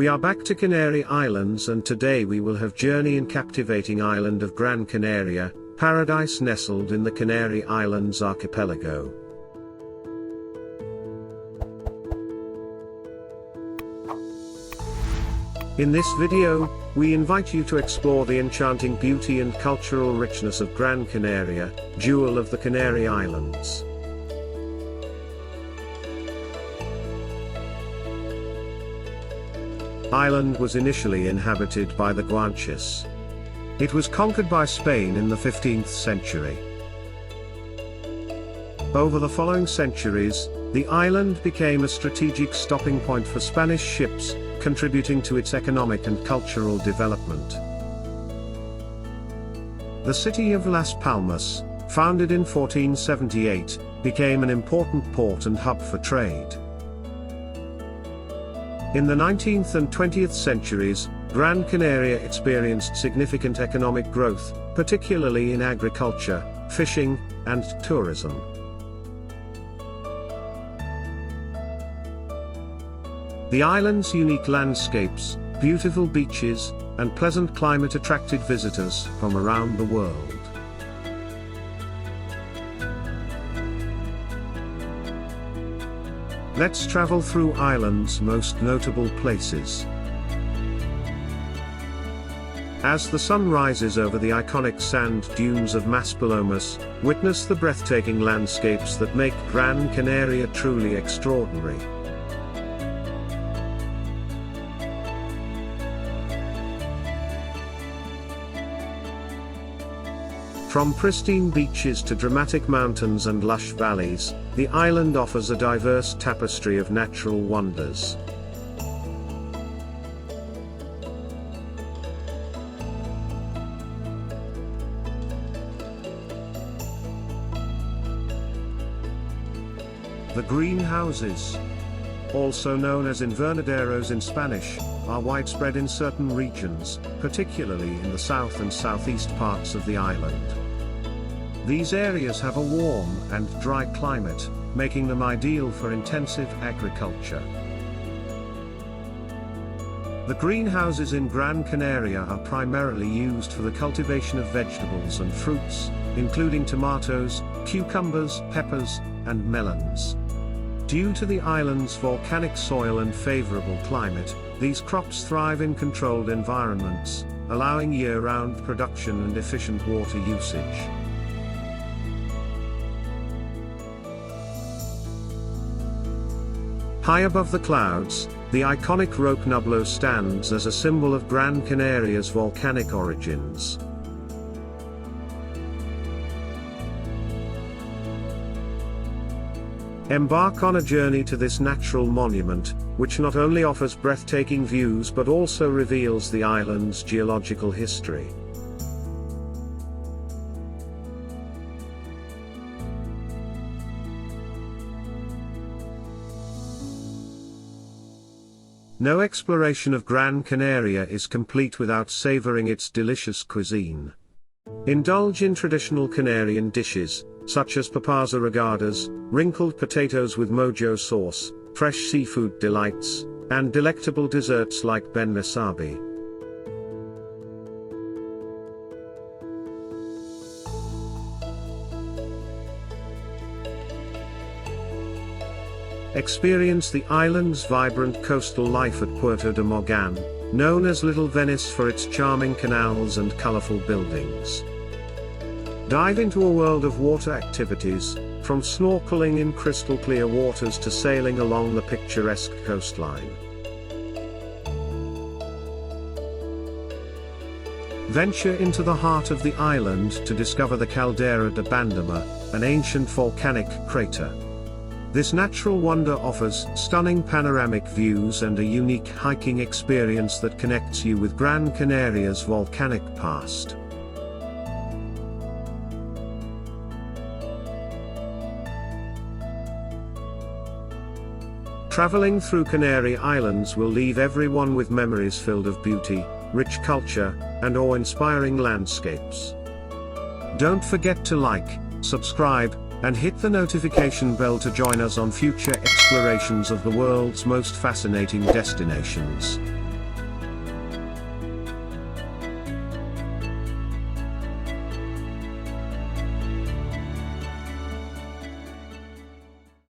We are back to Canary Islands, and today we will have journey in captivating island of Gran Canaria, paradise nestled in the Canary Islands archipelago. In this video, we invite you to explore the enchanting beauty and cultural richness of Gran Canaria, jewel of the Canary Islands. Island was initially inhabited by the Guanches. It was conquered by Spain in the 15th century. Over the following centuries, the island became a strategic stopping point for Spanish ships, contributing to its economic and cultural development. The city of Las Palmas, founded in 1478, became an important port and hub for trade. In the 19th and 20th centuries, Gran Canaria experienced significant economic growth, particularly in agriculture, fishing, and tourism. The island's unique landscapes, beautiful beaches, and pleasant climate attracted visitors from around the world. Let's travel through Ireland's most notable places. As the sun rises over the iconic sand dunes of Maspalomas, witness the breathtaking landscapes that make Gran Canaria truly extraordinary. From pristine beaches to dramatic mountains and lush valleys, the island offers a diverse tapestry of natural wonders. The greenhouses, also known as invernaderos in Spanish, are widespread in certain regions, particularly in the south and southeast parts of the island. These areas have a warm and dry climate, making them ideal for intensive agriculture. The greenhouses in Gran Canaria are primarily used for the cultivation of vegetables and fruits, including tomatoes, cucumbers, peppers, and melons. Due to the island's volcanic soil and favorable climate, these crops thrive in controlled environments, allowing year-round production and efficient water usage. High above the clouds, the iconic Roque Nublo stands as a symbol of Gran Canaria's volcanic origins. Embark on a journey to this natural monument, which not only offers breathtaking views but also reveals the island's geological history. No exploration of Gran Canaria is complete without savoring its delicious cuisine. Indulge in traditional Canarian dishes, such as papas regadas, wrinkled potatoes with mojo sauce, fresh seafood delights, and delectable desserts like ben mesabi. Experience the island's vibrant coastal life at Puerto de Morgan, known as Little Venice for its charming canals and colorful buildings. Dive into a world of water activities, from snorkeling in crystal clear waters to sailing along the picturesque coastline. Venture into the heart of the island to discover the Caldera de Bandama, an ancient volcanic crater. This natural wonder offers stunning panoramic views and a unique hiking experience that connects you with Gran Canaria's volcanic past. Traveling through Canary Islands will leave everyone with memories filled of beauty, rich culture, and awe-inspiring landscapes. Don't forget to like, subscribe, and hit the notification bell to join us on future explorations of the world's most fascinating destinations.